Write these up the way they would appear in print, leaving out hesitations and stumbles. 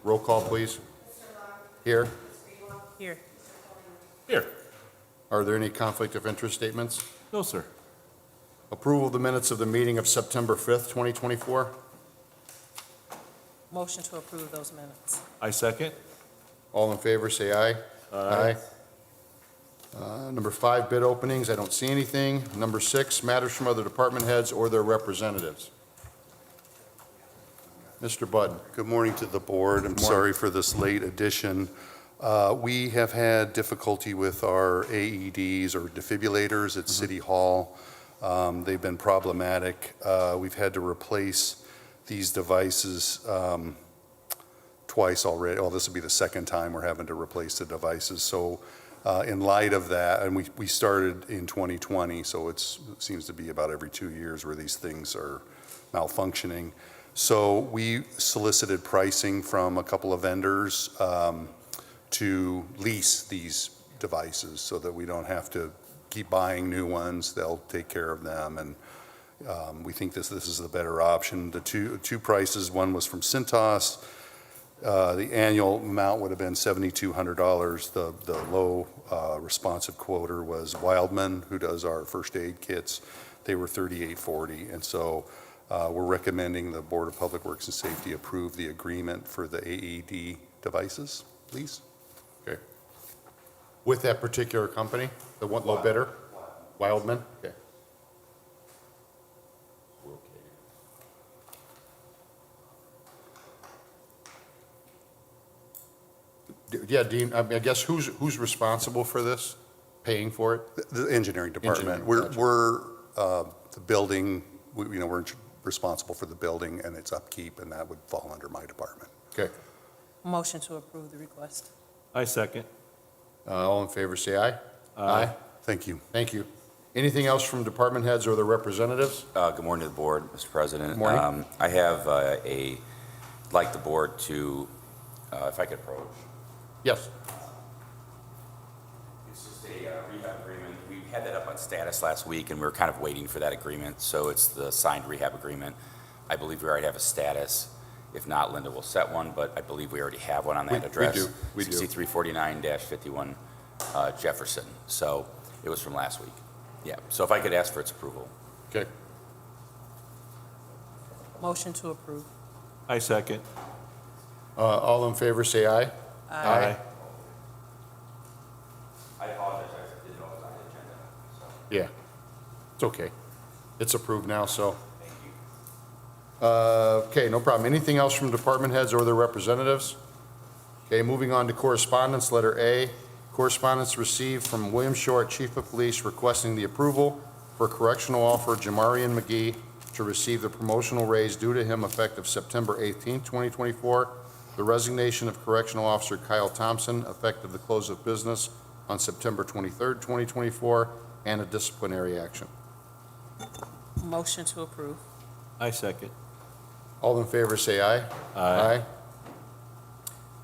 Roll call, please. Here. Here. Here. Are there any conflict of interest statements? No, sir. Approval of the minutes of the meeting of September 5th, 2024. Motion to approve those minutes. I second. All in favor, say aye. Aye. Number 5, bid openings. I don't see anything. Number 6, matters from other department heads or their representatives. Mr. Budd. Good morning to the board. I'm sorry for this late addition. We have had difficulty with our AEDs or defibrillators at City Hall. They've been problematic. We've had to replace these devices twice already. Oh, this will be the second time we're having to replace the devices. So in light of that, and we started in 2020, so it seems to be about every 2 years where these things are malfunctioning. So we solicited pricing from a couple of vendors to lease these devices so that we don't have to keep buying new ones. They'll take care of them, and we think this is the better option. The two prices, one was from Cintas. The annual amount would have been $7,200. The low responsive quoter was Wildman, who does our first aid kits. They were $3,840, and so we're recommending the Board of Public Works and Safety approve the agreement for the AED devices, please. Okay. With that particular company, the one low bidder? Wildman? Okay. Yeah, Dean, I guess who's responsible for this, paying for it? The engineering department. Engineering, gotcha. We're the building. We're responsible for the building and its upkeep, and that would fall under my department. Okay. Motion to approve the request. I second. All in favor, say aye. Aye. Thank you. Thank you. Anything else from department heads or their representatives? Good morning to the board, Mr. President. Good morning. I have like the board to, if I could approach. Yes. It's just a rehab agreement. We had that up on status last week, and we were kind of waiting for that agreement. So it's the signed rehab agreement. I believe we already have a status. If not, Linda will set one, but I believe we already have one on that address. We do. 6349-51 Jefferson. So it was from last week. Yeah. So if I could ask for its approval. Okay. Motion to approve. I second. All in favor, say aye. Aye. I apologize. I didn't know it was on the agenda. So Yeah. It's okay. It's approved now, so. thank you. Okay, no problem. Anything else from department heads or their representatives? Okay, moving on to correspondence, letter A. Correspondence received from William Short, Chief of Police, requesting the approval for correctional officer Jamarian McGee to receive the promotional raise due to him effective September 18, 2024, the resignation of correctional officer Kyle Thompson effective the close of business on September 23, 2024, and a disciplinary action. Motion to approve. I second. All in favor, say aye. Aye.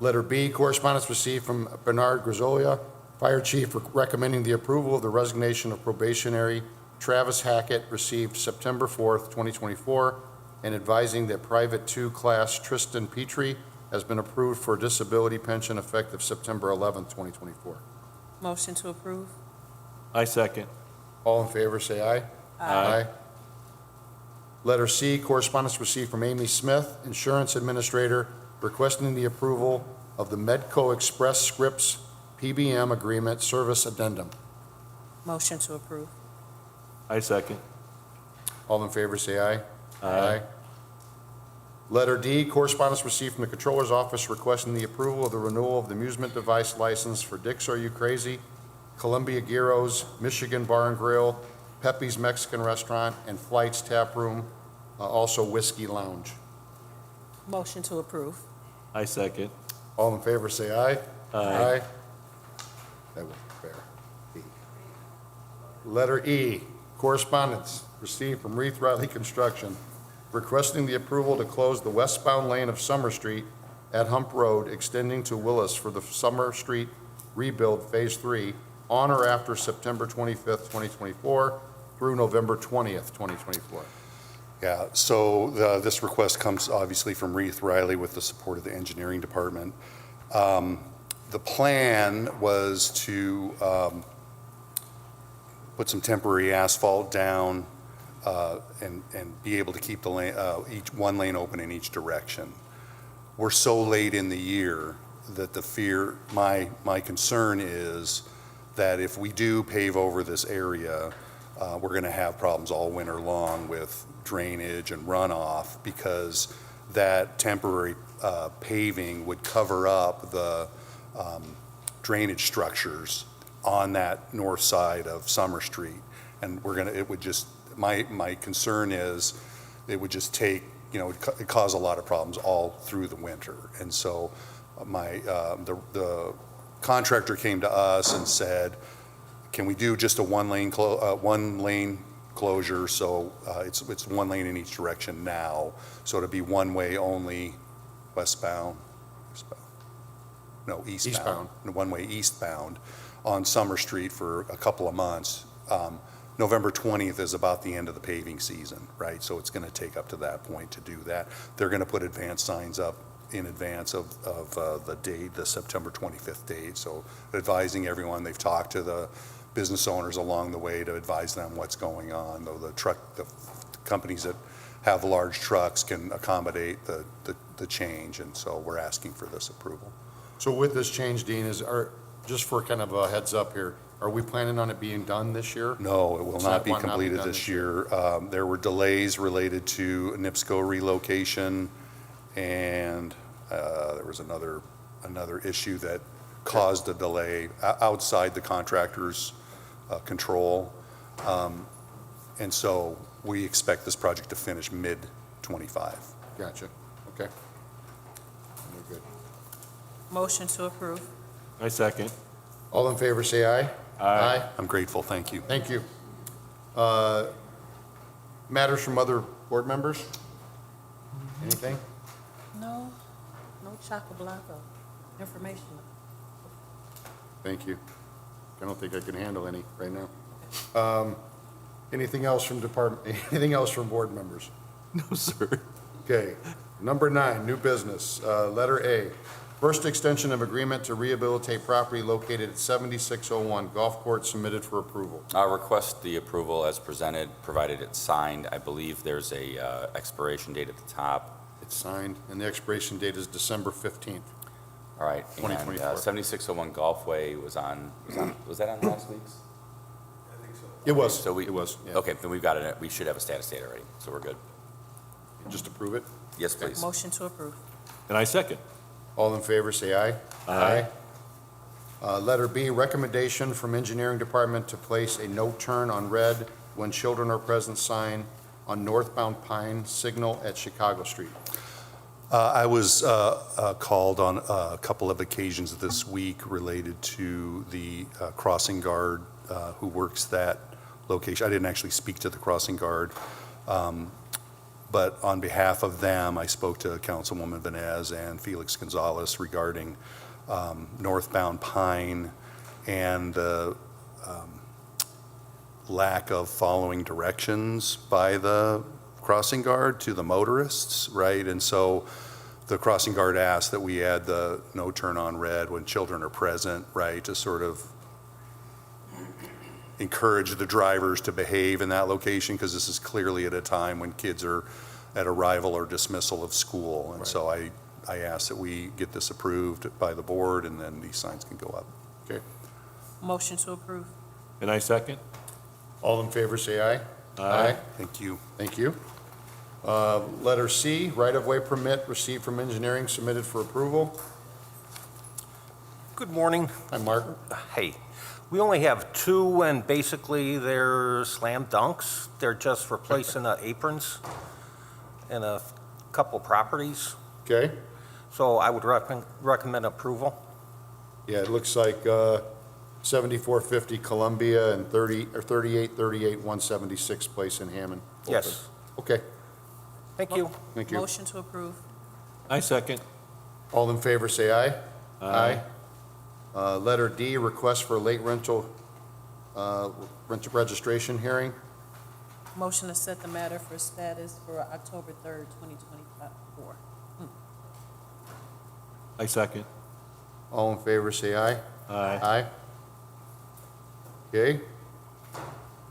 Letter B, correspondence received from Bernard Grisolia, Fire Chief, recommending the approval of the resignation of probationary Travis Hackett, received September 4th, 2024, and advising that Private 2 Class Tristan Petrie has been approved for a disability pension effective September 11th, 2024. Motion to approve. I second. All in favor, say aye. Aye. Letter C, correspondence received from Amy Smith, Insurance Administrator, requesting the approval of the Medco Express Scripts PBM Agreement Service Addendum. Motion to approve. I second. All in favor, say aye. Aye. Letter D, correspondence received from the Controller's Office requesting the approval of the renewal of the amusement device license for Dick's Are You Crazy, Columbia Gyros, Michigan Bar and Grill, Pepe's Mexican Restaurant, and Flight's Tap Room, also Whiskey Lounge. Motion to approve. I second. All in favor, say aye. Aye. That was fair. D. Letter E, correspondence received from Reith Riley Construction requesting the approval to close the westbound lane of Summer Street at Hump Road extending to Willis for the Summer Street rebuild Phase 3 on or after September 25th, 2024 through November 20th, 2024. Yeah, so this request comes obviously from Reith Riley with the support of the engineering department. The plan was to put some temporary asphalt down and be able to keep the lane, each one lane open in each direction. We're so late in the year that my concern is that if we do pave over this area, we're going to have problems all winter long with drainage and runoff because that temporary paving would cover up the drainage structures on that north side of Summer Street. And my concern is it would just take, it cause a lot of problems all through the winter. And so the contractor came to us and said, can we do just a one lane closure? So it's one lane in each direction now. So it'll be one way only eastbound. One way eastbound on Summer Street for a couple of months. November 20th is about the end of the paving season, right? So it's going to take up to that point to do that. They're going to put advance signs up in advance of the date, the September 25th date. So advising everyone, they've talked to the business owners along the way to advise them what's going on. Though the companies that have large trucks can accommodate the change, and so we're asking for this approval. So with this change, Dean, just for kind of a heads up here, are we planning on it being done this year? No, it will It's not be not completed done this this year. There were delays related to NIPSCO relocation, and there was another issue that caused a delay outside the contractor's control. And so we expect this project to finish mid-25. Gotcha, okay. We're good. Motion to approve. I second. All in favor, say aye. Aye. I'm grateful, thank you. Thank you. Matters from other board members? Anything? No chocolate information. Thank you. I don't think I can handle any right now. Anything else from board members? No, sir. Okay, number 9, new business, letter A. First extension of agreement to rehabilitate property located at 7601 Golf Course submitted for approval. I'll request the approval as presented, provided it's signed. I believe there's a expiration date at the top. It's signed, and the expiration date is December 15th. All right. 2024. And 7601 Golfway was that on last week's? It was. So It was, yeah. Okay, then we've got it. We should have a status date already, so we're good. Just approve it. Yes, please. Motion to approve. And I second. All in favor, say aye. Aye. Letter B, recommendation from engineering department to place a no turn on red when children are present sign on northbound Pine signal at Chicago Street. I was called on a couple of occasions this week related to the crossing guard who works that location. I didn't actually speak to the crossing guard, but on behalf of them, I spoke to Councilwoman Venez and Felix Gonzalez regarding northbound Pine and the lack of following directions by the crossing guard to the motorists, right? And so the crossing guard asked that we add the no turn on red when children are present, right, to sort of encourage the drivers to behave in that location, because this is clearly at a time when kids are at arrival or dismissal of school. And so I asked that we get this approved by the board, and then these signs can go up. Okay. Motion to approve. And I second. All in favor, say aye. Aye. Thank you. Thank you. Letter C, right-of-way permit received from engineering submitted for approval. Good morning. Hi, Mark. Hey, we only have 2, and basically they're slam dunks. They're just replacing the aprons in a couple properties. Okay. So I would recommend approval. Yeah, it looks like 7450 Columbia and 3838 176 Place in Hammond. Yes. Okay, Thank you. thank you. Motion to approve. I second. All in favor, say aye. Aye. Letter D, request for late rental registration hearing. Motion to set the matter for status for October 3rd, 2024. I second. All in favor, say aye. Aye. Aye. Okay.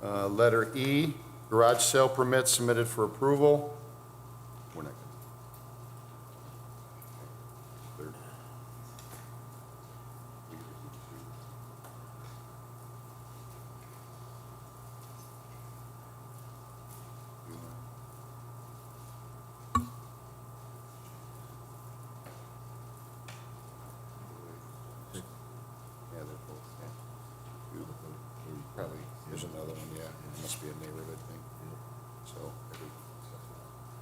Letter E, garage sale permit submitted for approval. We're not gonna- Yeah, they're both, yeah. Probably, there's another one, yeah, it must be a neighborhood thing, so.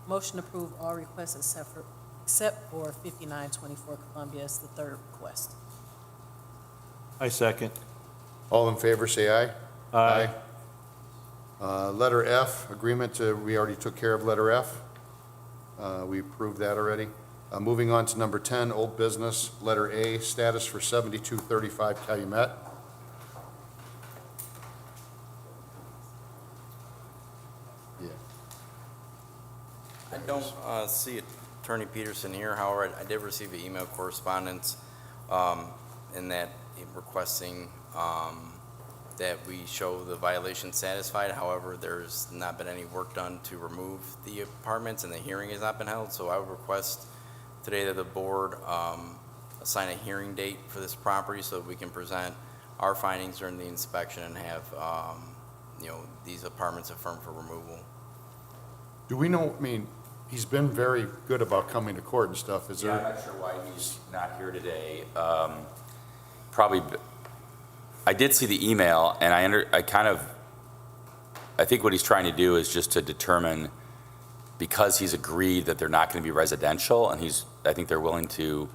Motion to approve all requests except for 5924 Columbia is the third request. I second. All in favor, say aye. Aye. Letter F, agreement to, we already took care of letter F. We approved that already. Moving on to number 10, old business, letter A, status for 7235 Calumet. Yeah. I don't see Attorney Peterson here. However, I did receive an email correspondence in that requesting that we show the violation satisfied. However, there's not been any work done to remove the apartments and the hearing has not been held. So I would request today that the board assign a hearing date for this property so that we can present our findings during the inspection and have these apartments affirmed for removal. Do we know, I mean, he's been very good about coming to court and stuff, is Yeah, I'm there? not sure why he's not here today. Probably, I did see the email, and I think what he's trying to do is just to determine, because he's agreed that they're not going to be residential, and I think they're willing to,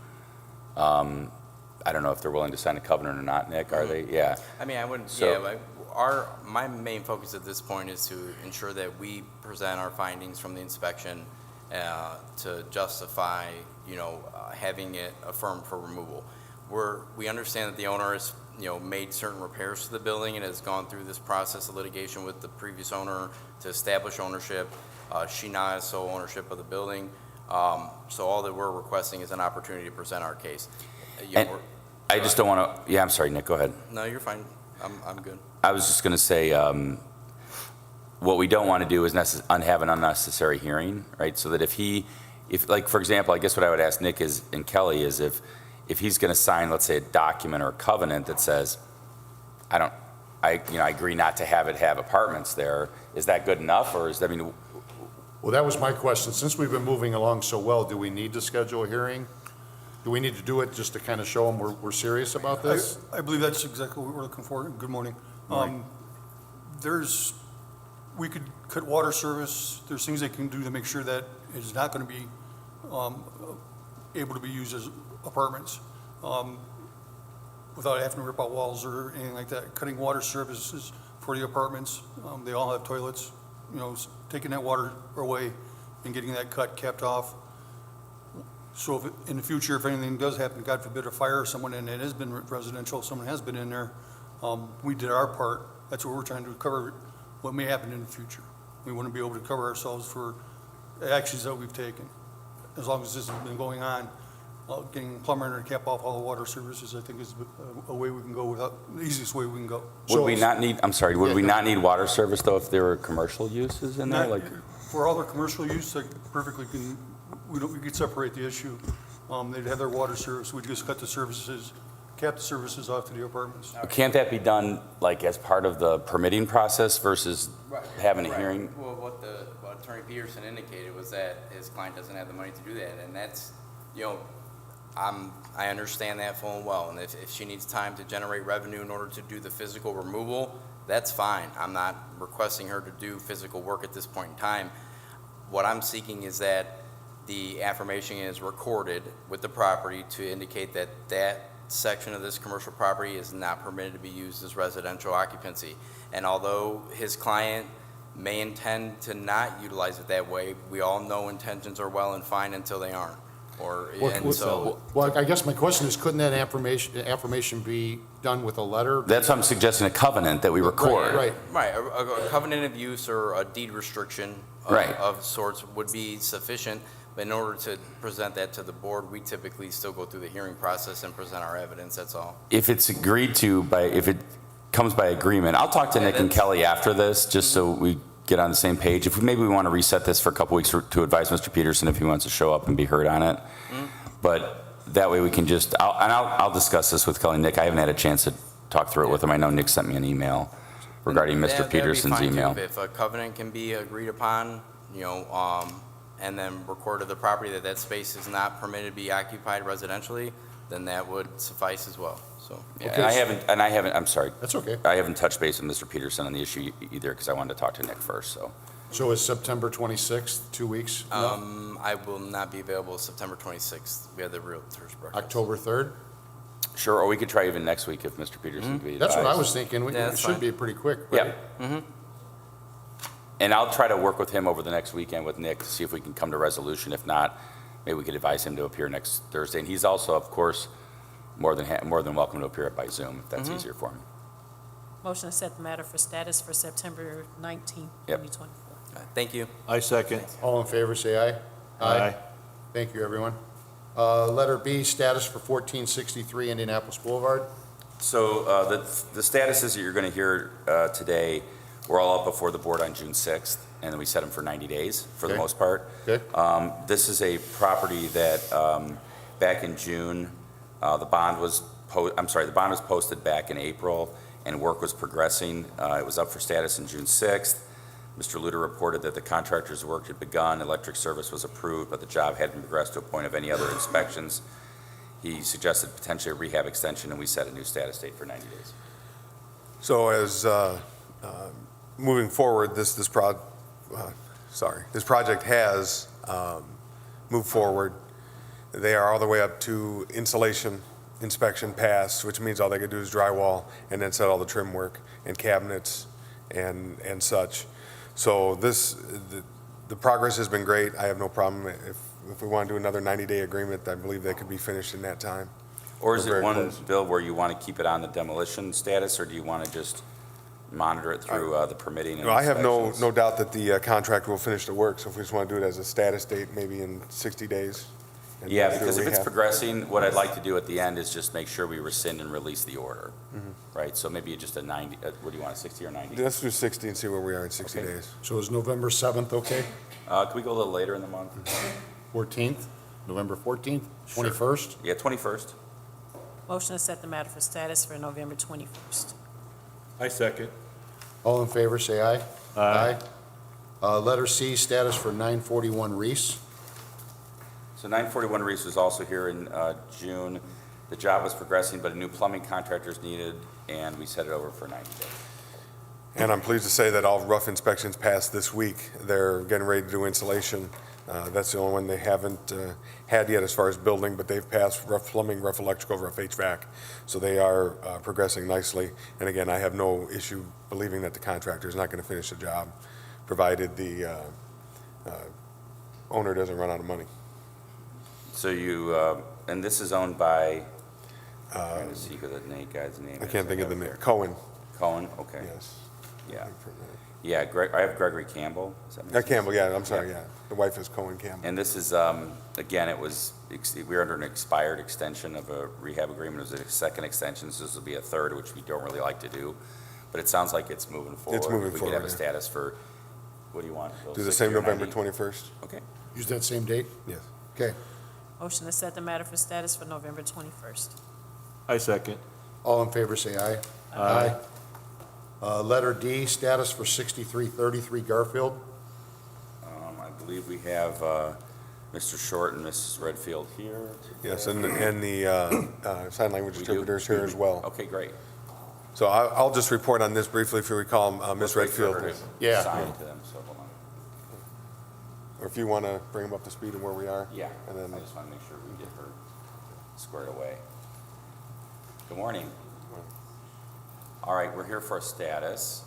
I don't know if they're willing to sign a covenant or not, Nick, are they? Yeah. I mean, I wouldn't, So- yeah, my main focus at this point is to ensure that we present our findings from the inspection to justify, having it affirmed for removal. We understand that the owner has, made certain repairs to the building and has gone through this process of litigation with the previous owner to establish ownership. She now has sole ownership of the building. So all that we're requesting is an opportunity to present our case. And I just don't want to, yeah, I'm sorry, Nick, go ahead. No, you're fine. I'm good. I was just going to say, what we don't want to do is have an unnecessary hearing, right? So that if like, for example, I guess what I would ask Nick and Kelly is if he's going to sign, let's say, a document or a covenant that says, I agree not to have apartments there, is that good enough? Or Well, that was my question. Since we've been moving along so well, do we need to schedule a hearing? Do we need to do it just to kind of show them we're serious about this? I believe that's exactly what we're looking for. Good morning. Morning. We could cut water service. There's things they can do to make sure that it's not going to be able to be used as apartments without having to rip out walls or anything like that. Cutting water services for the apartments. They all have toilets. Taking that water away and getting that capped off. So if, in the future, if anything does happen, God forbid, a fire, someone, and it has been residential, someone has been in there, we did our part. That's what we're trying to cover, what may happen in the future. We want to be able to cover ourselves for actions that we've taken. As long as this has been going on, getting a plumber to cap off all the water services, I think is a way we can go the easiest way we can go. would we not need water service though if there were commercial uses in there? Like, For all their commercial use, they perfectly can, we could separate the issue. They'd have their water service, we'd just cut the services, cap the services off to the apartments. can't that be done like as part of the permitting process versus having a hearing? Well, what Attorney Peterson indicated was that his client doesn't have the money to do that, and that's, I understand that full and well, and if she needs time to generate revenue in order to do the physical removal, that's fine. I'm not requesting her to do physical work at this point in time. What I'm seeking is that the affirmation is recorded with the property to indicate that that section of this commercial property is not permitted to be used as residential occupancy. And although his client may intend to not utilize it that way, we all know intentions are well and fine until they aren't. Well, I guess my question is, couldn't that affirmation be done with a letter? That's why I'm suggesting a covenant that we record. Right. Right, a covenant of use or a deed restriction Right. of sorts would be sufficient, but in order to present that to the board, we typically still go through the hearing process and present our evidence, that's all. If it's agreed to if it comes by agreement, I'll talk to Yeah, Nick and that's- Kelly after this, just so we get on the same page. Maybe we want to reset this for a couple weeks to advise Mr. Peterson if he wants to show up and be heard on it. But that way we can just, I'll discuss this with Kelly and Nick. I haven't had a chance to talk through it with him. I know Nick sent me an email regarding Mr. That'd be Peterson's fine, too. email. If a covenant can be agreed upon, and then recorded the property that space is not permitted to be occupied residentially, then that would suffice as well, so. Yeah, Okay. and I haven't, I'm sorry. That's okay. I haven't touched base with Mr. Peterson on the issue either because I wanted to talk to Nick first, so. So is September 26th, 2 weeks? No? I will not be available September 26th. We have the Realtors breakfast. October 3rd? Sure, or we could try even next week if Mr. Peterson could be That's what I advised. was thinking. Yeah, It that's should fine. be pretty quick, Yeah. right? And I'll try to work with him over the next weekend with Nick to see if we can come to resolution. If not, maybe we could advise him to appear next Thursday. And he's also, of course, more than welcome to appear by Zoom if that's easier for him. Motion to set the matter for status for September 19th, Yep. 2024. Thank you. I second. All in favor, say aye. Aye. Thank you, everyone. Letter B, status for 1463 Indianapolis Boulevard. So the statuses that you're going to hear today were all up before the board on June 6th, and then we set them for 90 days for the Okay. most part. Okay. This is a property that back in June, the bond was posted back in April, and work was progressing. It was up for status on June 6th. Mr. Luter reported that the contractor's work had begun, electric service was approved, but the job hadn't progressed to a point of any other inspections. He suggested potentially a rehab extension, and we set a new status date for 90 days. So as, moving forward, this project has moved forward. They are all the way up to insulation inspection pass, which means all they could do is drywall and then set all the trim work and cabinets and such. So the progress has been great. I have no problem. If we want to do another 90-day agreement, I believe they could be finished in that time. Or is We're it very one, close. Bill, where you want to keep it on the demolition status, or do you want to just monitor it through the permitting and No, I have inspections? no doubt that the contractor will finish the work, so if we just want to do it as a status date, maybe in 60 days. and Yeah, do a because if it's rehab. progressing, what I'd like to do at the end is just make sure we rescind and release the order, right? So maybe just a 90, what do you want, 60 or 90? Let's do 60 and see where we are in 60 Okay. days. So is November 7th okay? Can we go a little later in the month? 14th? November 14th? 21st? Yeah, 21st. Motion to set the matter for status for November 21st. I second. All in favor, say aye. Aye. Letter C, status for 941 Reese. So 941 Reese was also here in June. The job was progressing, but a new plumbing contractor is needed, and we set it over for 90 days. And I'm pleased to say that all rough inspections passed this week. They're getting ready to do insulation. That's the only one they haven't had yet as far as building, but they've passed rough plumbing, rough electrical, rough HVAC. So they are progressing nicely. And again, I have no issue believing that the contractor is not going to finish the job, provided the owner doesn't run out of money. So you, and this is owned by, I'm trying to see who the guy's name is. I can't think of the have it name. here. Cohen, Cohen, okay. yes. Yeah, yeah, I have Gregory Campbell. Does that make sense? Campbell, yeah, I'm sorry, Yeah. yeah. The wife is Cohen Campbell. And this is, again, we were under an expired extension of a rehab agreement. It was a second extension, so this will be a third, which we don't really like to do. But it sounds like it's moving forward. It's moving We forward, could have a yeah. status for, what do you want? Bill, Do the 60 same or November 90? 21st? Okay. Use that same date? Yes. Okay. Motion to set the matter for status for November 21st. I second. All in favor, say aye. Aye. Letter D, status for 6333 Garfield. I believe we have Mr. Short and Mrs. Redfield here. Yes, and the sign language We do? interpreters here as well. Okay, great. So I'll just report on this briefly if you recall, Ms. Wait for Redfield, her to Yeah. Sign to them, so hold on. or if you want to bring them up to speed on where we are. Yeah, And then, I just want to make sure we get her squared away. Good morning. All right, we're here for a status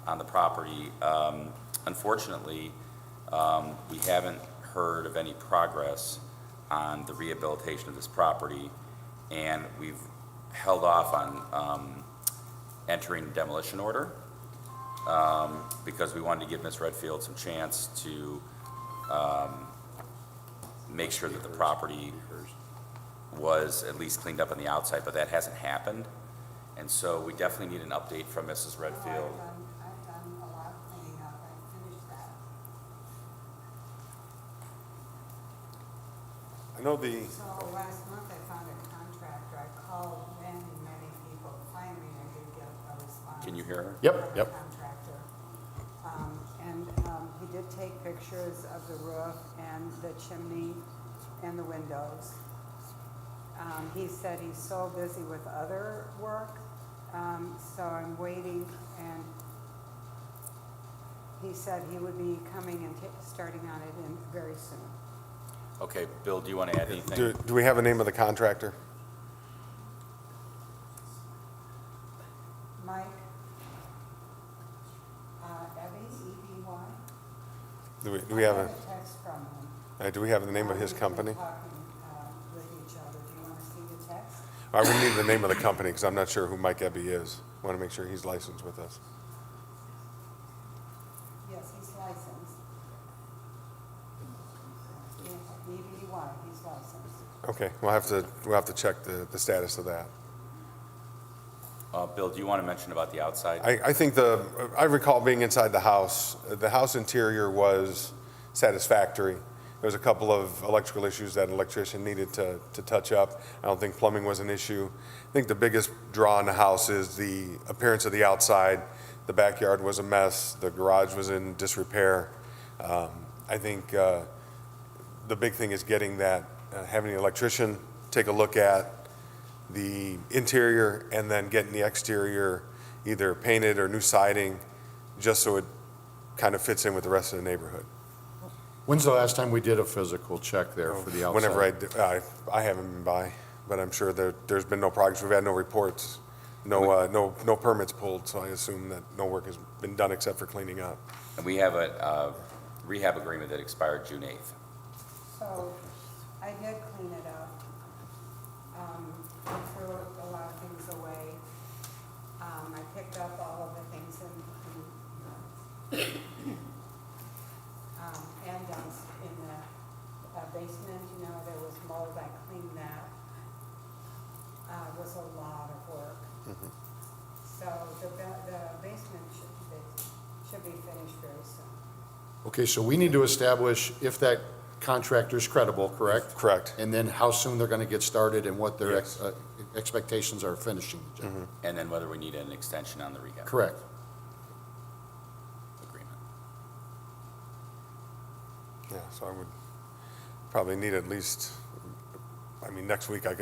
on the property. Unfortunately, we haven't heard of any progress on the rehabilitation of this property, and we've held off on entering demolition order because we wanted to give Ms. Redfield some chance to make sure that the property was at least cleaned up on the outside, but that hasn't happened. And so we definitely need an update from Mrs. Redfield. I've done a lot of cleaning up, I finished that. I know the, So last month I found a contractor, I called many people, finally I did get a response. Can you hear her? Yep, from a yep. contractor. He did take pictures of the roof and the chimney and the windows. He said he's so busy with other work, so I'm waiting, and he said he would be coming and starting on it very soon. Okay, Bill, do you want to add anything? do we have a name of the contractor? Mike, Ebby, E-B-Y. Do we have I a, got a text from him. do we have the name of his We've been company? talking, with each other. Do you want to see the text? I would need the name of the company because I'm not sure who Mike Ebby is. Want to make sure he's licensed with us. Yes, he's licensed. E-B-Y, he's licensed. Okay, we'll have to check the status of that. Bill, do you want to mention about the outside? I think I recall being inside the house interior was satisfactory. There was a couple of electrical issues that an electrician needed to touch up. I don't think plumbing was an issue. I think the biggest draw in the house is the appearance of the outside. The backyard was a mess. The garage was in disrepair. I think the big thing is getting that, having an electrician take a look at the interior and then getting the exterior either painted or new siding, just so it kind of fits in with the rest of the neighborhood. When's the last time we did a physical check there for the outside? Whenever I haven't been by, but I'm sure there's been no progress. We've had no reports, no permits pulled, so I assume that no work has been done except for cleaning up. And we have a rehab agreement that expired June 8th. So I did clean it up. I threw a lot of things away. I picked up all of the things and in the basement, there was mold, I cleaned that. It was a lot of work. So the basement should be finished very soon. Okay, so we need to establish if that contractor's credible, correct? Correct. And then how soon they're going to get started and what their Yes. expectations are finishing the job. And then whether we need an extension on the rehab Correct. agreement. Yeah, so I would probably need at least, next week I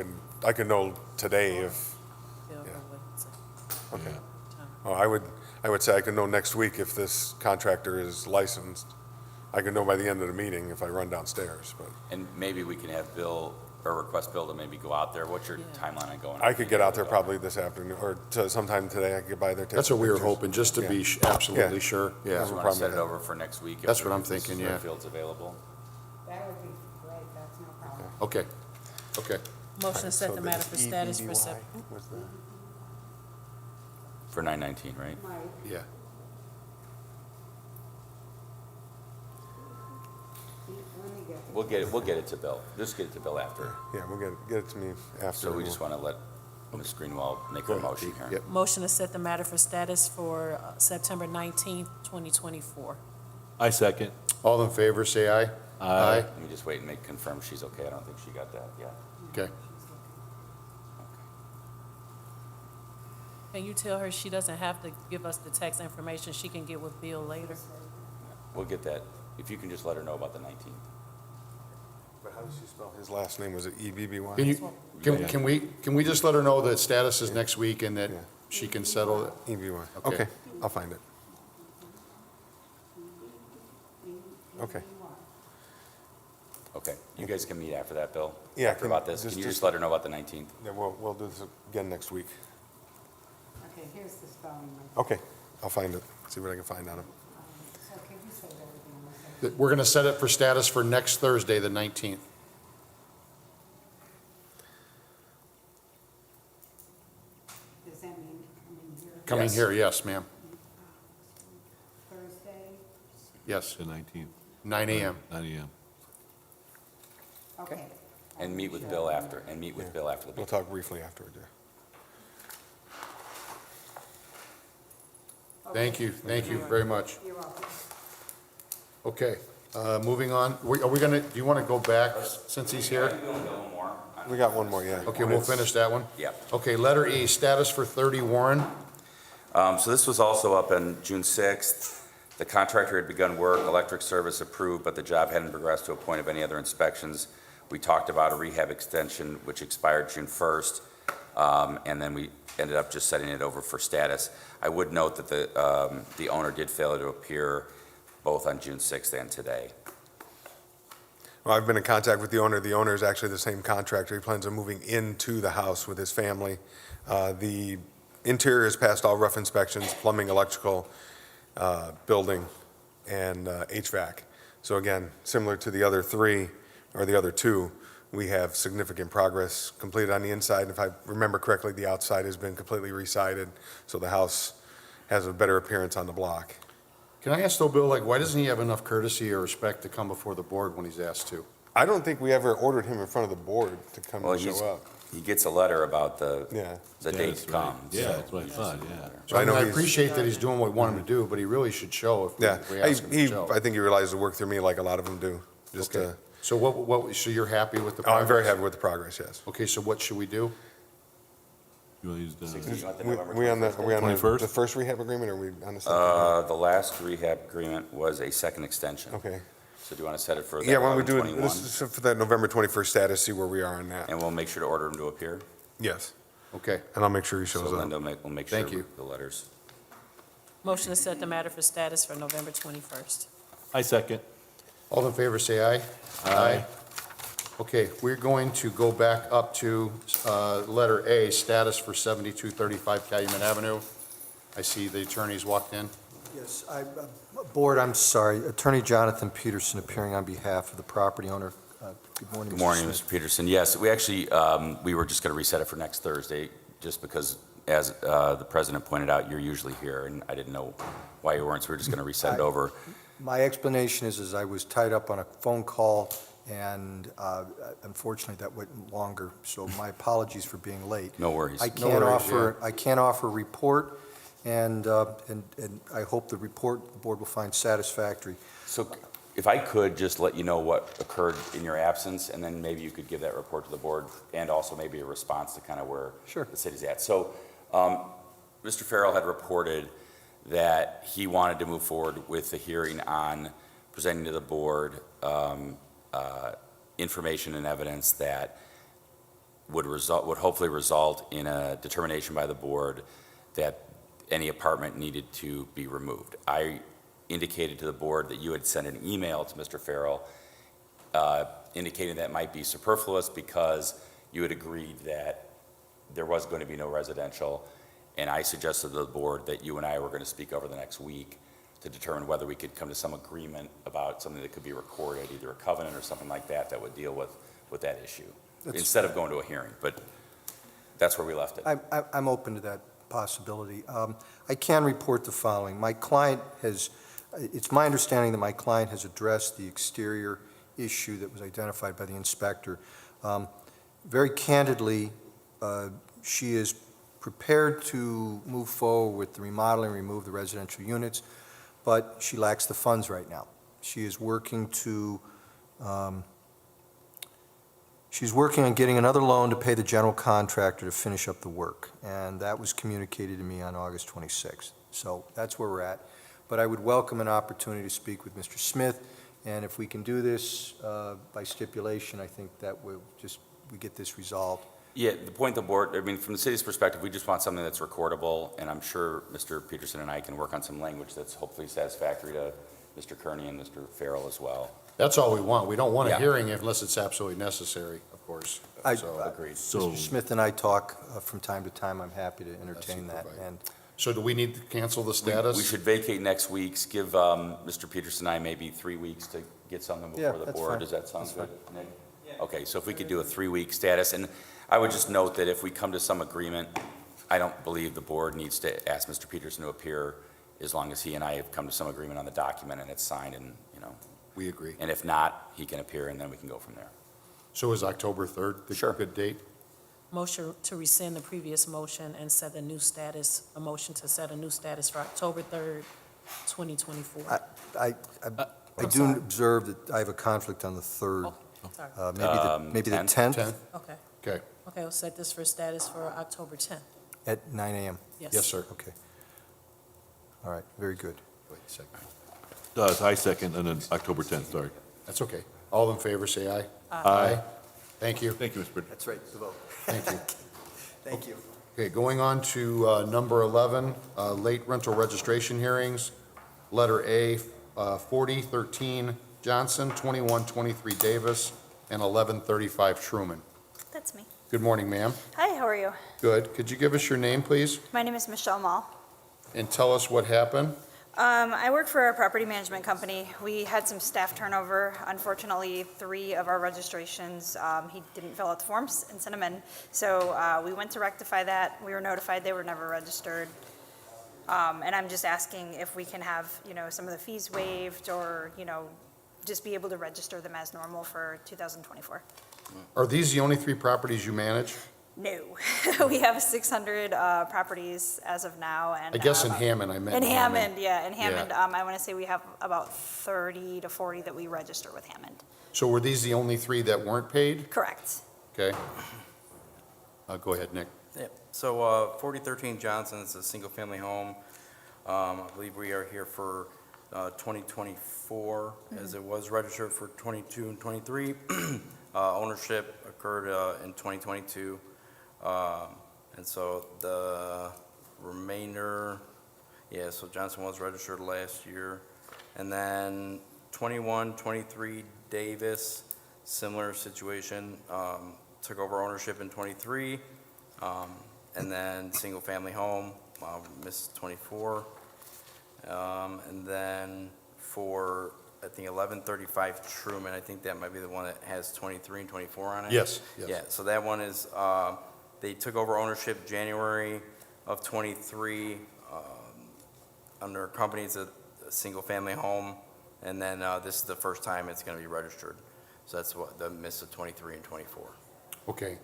could know today if, Bill, Yeah. what he said. okay. Time. Oh, I would say I could know next week if this contractor is licensed. I could know by the end of the meeting if I run downstairs, but And maybe we can have Bill, or request Bill to maybe go out there. What's your Yeah. timeline on going? I could get out there probably this afternoon or sometime today. I could get by there. take That's some what we were pictures. hoping, just to be Yeah. absolutely Yeah. sure. Do Yeah. you That's want to problem set with it that. over for next week? That's what I'm Mrs. thinking, yeah. Redfield's available. That would be great, that's no problem. Okay. Okay. Motion to set So the matter for status for Sep- was the- For 9/19, right? Mike, Yeah. let me get. We'll get it to Bill. Just get it to Bill after. Yeah, we'll get it to me after. So we just want to let Ms. Greenwald make her motion here. Yep. motion to set the matter for status for September 19th, 2024. I second. All in favor, say aye. Aye. Let me just wait and confirm she's okay. I don't think she got that yet. Okay. Can you tell her she doesn't have to give us the text information, she can get with Bill later? We'll get that. If you can just let her know about the 19th. But how does she spell his last name? Was it E-B-B-Y? Can we just let her know that status is next week and that Yeah. she can settle it? E-B-Y. Okay. Okay, I'll find it. Okay. Okay. You guys can meet after that, Bill? Yeah, After about this. Can you just let her know about the 19th? Yeah, we'll do this again next week. Okay, here's the spelling. Mike. Okay, I'll find it, see what I can find on him. So can you say that again? That we're going to set it for status for next Thursday, the 19th. Coming Yes. here, yes, ma'am. Thursday? Yes, The 19th, 9 AM. 9 AM. Okay. And meet with Bill after, the We'll meeting. talk briefly afterward, yeah. Thank you very much. You're welcome. Okay, moving on. Are we gonna, do you want to go back since he's here? We got one more, yeah. Okay, we'll finish that one. Yep. Okay, letter E, status for 30 Warren. So this was also up on June 6th. The contractor had begun work, electric service approved, but the job hadn't progressed to a point of any other inspections. We talked about a rehab extension, which expired June 1st, and then we ended up just setting it over for status. I would note that the owner did fail to appear both on June 6th and today. Well, I've been in contact with the owner. The owner is actually the same contractor. He plans on moving into the house with his family. The interior has passed all rough inspections, plumbing, electrical, building, and HVAC. So again, similar to the other three, or the other two, we have significant progress completed on the inside. If I remember correctly, the outside has been completely re-sided, so the house has a better appearance on the block. Can I ask though, Bill, like, why doesn't he have enough courtesy or respect to come before the board when he's asked to? I don't think we ever ordered him in front of the board to come Well, and show up. He gets a letter about the Yeah. date That's right. comes. Yeah, that's what I thought, yeah. So I I know mean, I he's- appreciate that he's doing what we want him to do, but he really should show if Yeah, we ask him to show. I think he realizes to work through me like a lot of them do, just Okay. to, So so you're happy with the oh, progress? I'm very happy with the progress, yes. Okay, so what should we do? You want to use the, 16th, you want the We November we on the, 21st? are we on the 21st? first rehab agreement, or are we on the second? The last rehab agreement was a second extension. Okay. So do you want to set it for that Yeah, why don't we do it, 11/21? this is for that November 21st status, see where we are on that. And we'll make sure to order him to appear. Yes, Okay, and I'll make sure he So shows up. Linda will make sure Thank you. the letters. Motion to set the matter for status for November 21st. I second. all in favor, say aye. Aye. Okay, we're going to go back up to letter A, status for 7235 Calumet Avenue. I see the attorneys walked in. Yes, Board, I'm sorry, Attorney Jonathan Peterson appearing on behalf of the property owner. Good morning, Good Mr. morning, Smith. Mr. Peterson. Yes, we actually, we were just going to reset it for next Thursday, just because, as the president pointed out, you're usually here, and I didn't know why you weren't, so we're just going to reset it over. My explanation is I was tied up on a phone call, and unfortunately, that went longer, so my apologies for being late. No worries. I No can't worries, offer a report, and I hope the report the board will find satisfactory. So if I could just let you know what occurred in your absence, and then maybe you could give that report to the board, and also maybe a response to kind of where Sure. the city's at. So Mr. Farrell had reported that he wanted to move forward with the hearing on presenting to the board information and evidence that would hopefully result in a determination by the board that any apartment needed to be removed. I indicated to the board that you had sent an email to Mr. Farrell indicating that might be superfluous because you had agreed that there was going to be no residential, and I suggested to the board that you and I were going to speak over the next week to determine whether we could come to some agreement about something that could be recorded, either a covenant or something like that, that would deal with that issue, instead of going to a hearing. But that's where we left it. I'm open to that possibility. I can report the following. My client has, it's my understanding that my client has addressed the exterior issue that was identified by the inspector. Very candidly, she is prepared to move forward with the remodeling, remove the residential units, but she lacks the funds right now. She is working to, she's working on getting another loan to pay the general contractor to finish up the work, and that was communicated to me on August 26th. So that's where we're at. But I would welcome an opportunity to speak with Mr. Smith, and if we can do this by stipulation, I think that we get this resolved. Yeah, the point the board, I mean, from the city's perspective, we just want something that's recordable, and I'm sure Mr. Peterson and I can work on some language that's hopefully satisfactory to Mr. Kearney and Mr. Farrell as well. That's all we want. We don't want a Yeah. hearing unless it's absolutely necessary, of course. So, Agreed. So, Mr. Smith and I talk from time to time. I'm happy to entertain That's that. super. And so do we need to cancel the We status? should vacate next week's, give Mr. Peterson and I maybe 3 weeks to get something Yeah, before the that's board. fine. Does that sound That's good, Nick? Okay, so if we could do a 3-week status, and I would just note that if we come to some agreement I don't believe the board needs to ask Mr. Peterson to appear as long as he and I have come to some agreement on the document and it's signed and, We agree. and if not, he can appear and then we can go from there. So is October 3rd the Sure. good date? Motion to rescind the previous motion and set a new status, a motion to set a new status for October 3rd, 2024. I I'm do sorry. observe that I have a conflict on the 3rd. Oh, sorry. Maybe the 10th? 10th Okay. Okay. Okay, we'll set this for status for October 10th. at 9 a.m. Yes, sir. Okay. All right, very good. Wait a second. I second, and then October 10th, sorry. That's okay. All in favor, say aye. Aye. Thank you. Thank you, Mr. Britton. That's right, the vote. Thank you. Thank you. Okay, going on to number 11, late rental registration hearings. Letter A, 4013 Johnson, 2123 Davis, and 1135 Truman. That's me. Good morning, ma'am. Hi, how are you? Good. Could you give us your name, please? My name is Michelle Mall. And tell us what happened? I work for a property management company. We had some staff turnover. Unfortunately, 3 of our registrations, he didn't fill out the forms and send them in. So we went to rectify that. We were notified they were never registered. And I'm just asking if we can have, some of the fees waived or, just be able to register them as normal for 2024. Are these the only 3 properties you manage? No, we have 600 properties as of now, and I guess in Hammond, I meant in Hammond, yeah, in Yeah. Hammond, I want to say we have about 30 to 40 that we register with Hammond. So were these the only 3 that weren't paid? Correct. Okay. Go ahead, Nick. Yep. So 4013 Johnson is a single-family home. I believe we are here for 2024, as it was registered for 22 and 23. Ownership occurred in 2022. And so the remainder, so Johnson was registered last year. And then 21, 23 Davis, similar situation, took over ownership in 23. And then single-family home, missed 24. And then for, I think, 1135 Truman, I think that might be the one that has 23 and 24 on it. Yes. Yeah, so that one is, they took over ownership January of 23, under a company, it's a single-family home, and then this is the first time it's going to be registered. So that's what the miss of 23 and 24. Okay.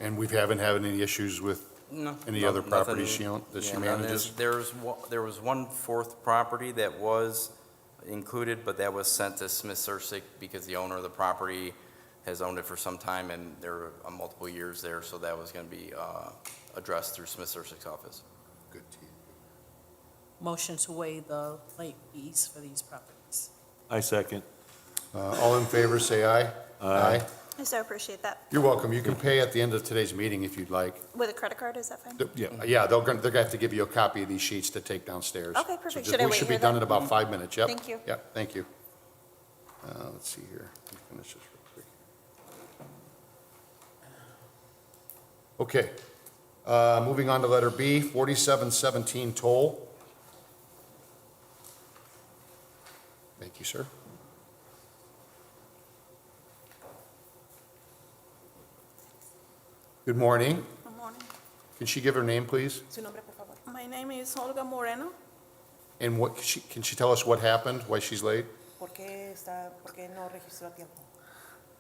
And we haven't had any issues with No. any other properties she manages? There was one 4th property that was included, but that was sent to Smith Sursick because the owner of the property has owned it for some time, and there were multiple years there, so that was going to be addressed through Smith Sursick's office. Good team. Motion to waive the late fees for these properties. I second. All in favor, say aye. Aye. I so appreciate that. You're welcome. You can pay at the end of today's meeting if you'd like. With a credit card, is that fine? Yeah, they're going to have to give you a copy of these sheets to take downstairs. Okay, perfect. So just- Should I we wait should be here done then? in about 5 minutes. Yep. Thank you. Yep, thank you. Let's see here. Let me finish this real quick. Okay. Moving on to letter B, 4717 toll. Thank you, sir. Good morning. Good morning. Can she give her name, please? My name is Olga Moreno. And can she tell us what happened, why she's late? ¿Por qué no registró a tiempo?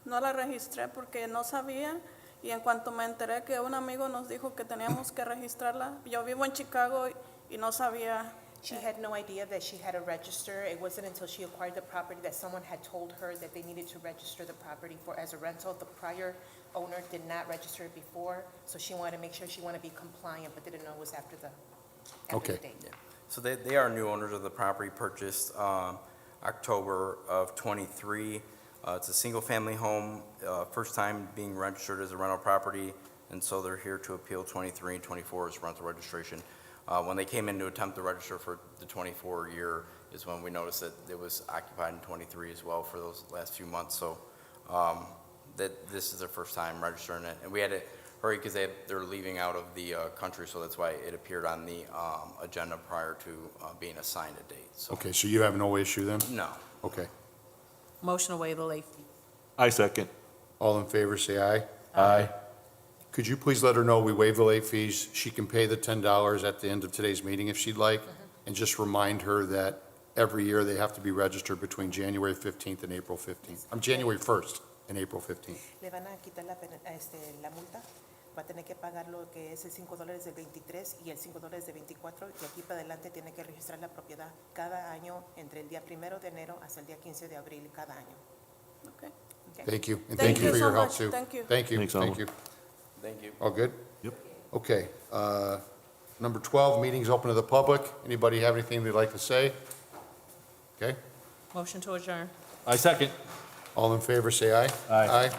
No la registré porque no sabía y en cuanto me enteré que un amigo nos dijo que teníamos que registrarla, yo vivo en Chicago y no sabía. She had no idea that she had to register. It wasn't until she acquired the property that someone had told her that they needed to register the property for as a rental. The prior owner did not register it before, so she wanted to make sure she wanted to be compliant, but didn't know it was after the Okay. date. So they are new owners of the property purchased October of 23. It's a single-family home, first time being registered as a rental property, and so they're here to appeal 23 and 24 as rental registration. When they came in to attempt to register for the 24 year is when we noticed that it was occupied in 23 as well for those last few months. So that this is their first time registering it. And we had to hurry because they're leaving out of the country, so that's why it appeared on the agenda prior to being assigned a date. So, Okay, so you have no issue then? no. Okay. Motion to waive the late fee. I second. All in favor, say aye. Aye. Could you please let her know we waive the late fees? She can pay the $10 at the end of today's meeting if she'd like. And just remind her that every year they have to be registered between January 15th and April 15th. January 1st and April 15th. Le van a quitar la multa, va a tener que pagar lo que es el $5 del 23 y el $5 del 24, y aquí para adelante tiene que registrar la propiedad cada año entre el día 1 de enero hasta el día 15 de abril cada año. Okay. Okay. Thank you. And Thank thank you you for so your help, much. too. Thank you. Thank you. Thanks, Thank Alma. you. Thank you. All good? Yep. Okay. Number 12, meetings open to the public. Anybody have anything they'd like to say? Okay. Motion to adjourn. I second. All in favor, say aye. Aye. Aye.